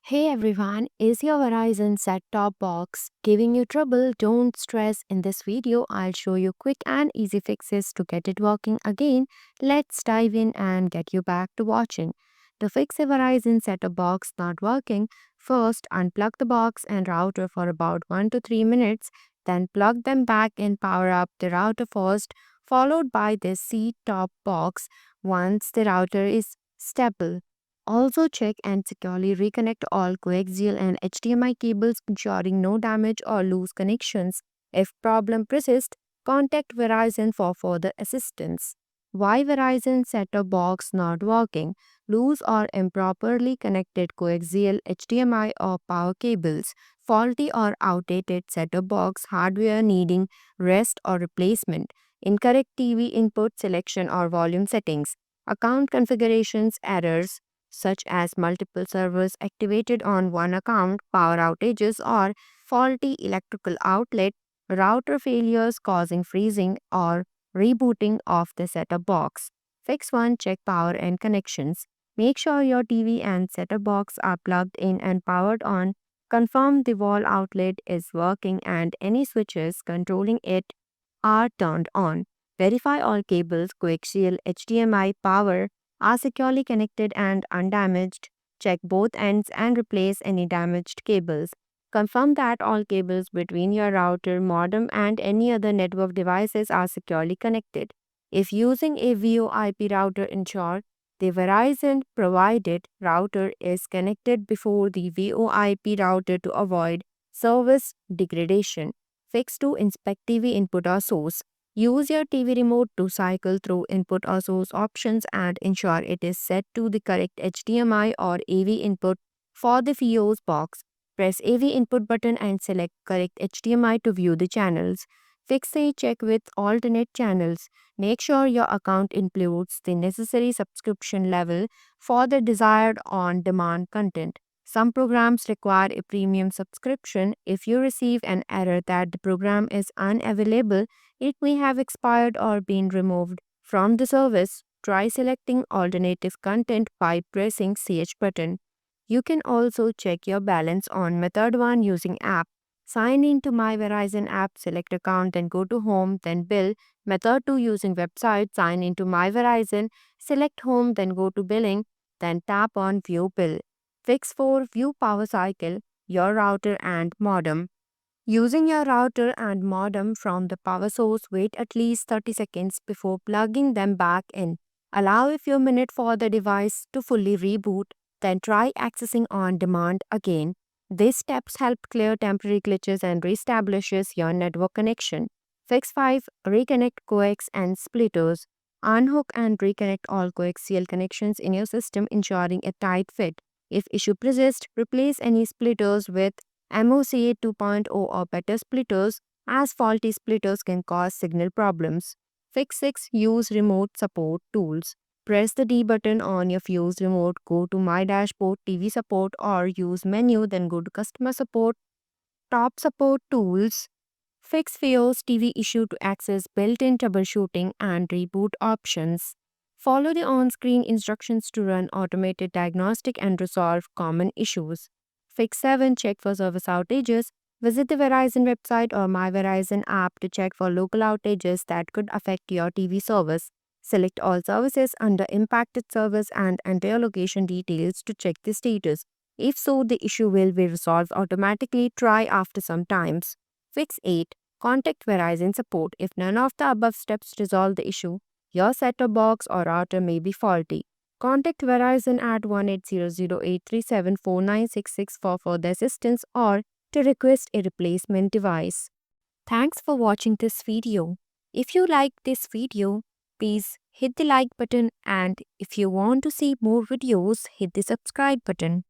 Hey everyone, is your Verizon set-top box giving you trouble? Don't stress. In this video, I'll show you quick and easy fixes to get it working again. Let's dive in and get you back to watching. To fix a Verizon set-top box not working, first unplug the box and router for about 1 to 3 minutes, then plug them back and power up the router first, followed by the set-top box once the router is stable. Also check and securely reconnect all coaxial and HDMI cables ensuring no damage or loose connections. If problem persists, contact Verizon for further assistance. Why Verizon set-top box not working? Loose or improperly connected coaxial HDMI or power cables. Faulty or outdated set-top box hardware needing rest or replacement. Incorrect TV input selection or volume settings. Account configurations errors such as multiple servers activated on one account, power outages, or faulty electrical outlet, router failures causing freezing or rebooting of the setup box. Fix 1. Check power and connections. Make sure your TV and setup box are plugged in and powered on. Confirm the wall outlet is working and any switches controlling it are turned on. Verify all cables, coaxial, HDMI, power are securely connected and undamaged. Check both ends and replace any damaged cables. Confirm that all cables between your router, modem, and any other network devices are securely connected. If using a VoIP router, ensure the Verizon provided router is connected before the VoIP router to avoid service degradation. Fix to inspect TV input or source. Use your TV remote to cycle through input or source options and ensure it is set to the correct HDMI or AV input for the FiOS box. Press AV input button and select correct HDMI to view the channels. Fix a check with alternate channels. Make sure your account includes the necessary subscription level for the desired on-demand content. Some programs require a premium subscription. If you receive an error that the program is unavailable, it may have expired or been removed from the service. Try selecting alternative content by pressing CH button. You can also check your balance on Method 1 using app. Sign in to My Verizon app, select account, then go to Home, then Bill. Method 2 using website, sign into My Verizon, select Home, then go to Billing, then tap on View Bill. Fix 4. View power cycle, your router and modem. Using your router and modem from the power source, wait at least 30 seconds before plugging them back in. Allow a few minutes for the device to fully reboot, then try accessing on demand again. These steps help clear temporary glitches and reestablishes your network connection. Fix 5. Reconnect coax and splitters. Unhook and reconnect all coaxial connections in your system, ensuring a tight fit. If issue persists, replace any splitters with MOCA 2.0 or better splitters, as faulty splitters can cause signal problems. Fix 6. Use remote support tools. Press the D button on your Fuse remote, go to My Dashboard, TV Support, or use menu, then go to Customer Support, Top Support Tools. Fix Fuse TV issue to access built-in troubleshooting and reboot options. Follow the on-screen instructions to run automated diagnostic and resolve common issues. Fix 7. Check for service outages. Visit the Verizon website or My Verizon app to check for local outages that could affect your TV service. Select all services under impacted service and enter your location details to check the status. If so, the issue will be resolved automatically. Try after some times. Fix 8. Contact Verizon support. If none of the above steps resolve the issue, your set-top box or router may be faulty. Contact Verizon at 1-800-837-4966 for further assistance or to request a replacement device. Thanks for watching this video. If you like this video, please hit the like button, and if you want to see more videos, hit the subscribe button.